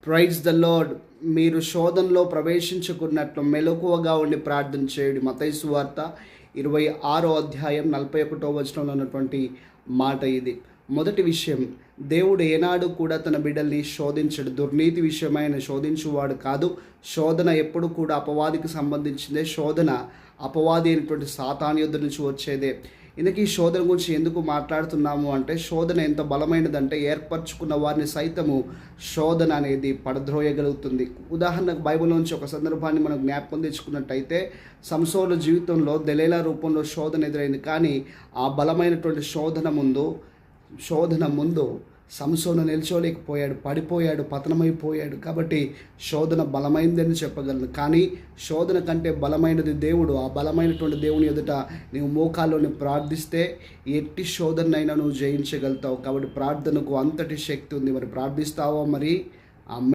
Praise the lord. మీరు శోధనలో ప్రవేశించుకున్నట్లు మెలకువగా ఉండి ప్రార్థన చేయుడి. మత్తయి సువార్త 26వ అధ్యాయం 41వ వచనంలో ఉన్నటువంటి మాట ఇది. మొదటి విషయం, దేవుడు ఏనాడు కూడా తన బిడ్డల్ని శోధించడు. దుర్నీతి విషయమై ఆయన శోధించువాడు కాదు. శోధన ఎప్పుడు కూడా అపవాదికి సంబంధించిందే. శోధన అపవాది అయినటువంటి సాతాను యొద్ద నుంచి వచ్చేదే. ఇందుకు ఈ శోధన గురించి ఎందుకు మాట్లాడుతున్నాము అంటే, శోధన ఎంత బలమైనదంటే ఏర్పరచుకున్న వారిని సైతము శోధన అనేది పడద్రోయగలుగుతుంది. ఉదాహరణకు బైబిల్ నుంచి ఒక సందర్భాన్ని మనం జ్ఞాపకం తెచ్చుకున్నట్టయితే, సంసోను జీవితంలో దెలీలా రూపంలో శోధన ఎదురైంది. కానీ ఆ బలమైనటువంటి శోధన ముందు సంసోను నిల్చోలేకపోయాడు, పడిపోయాడు, పతనమైపోయాడు. కాబట్టి శోధన బలమైందని చెప్పగలను. కానీ శోధన కంటే బలమైనది దేవుడు. ఆ బలమైనటువంటి దేవుని ఎదుట నీవు మోకాల్లోని ప్రార్థిస్తే ఎట్టి శోధనైనా నువ్వు జయించగలుగుతావు. కాబట్టి ప్రార్థనకు అంతటి శక్తి ఉంది. మరి ప్రార్థిస్తావా? మరి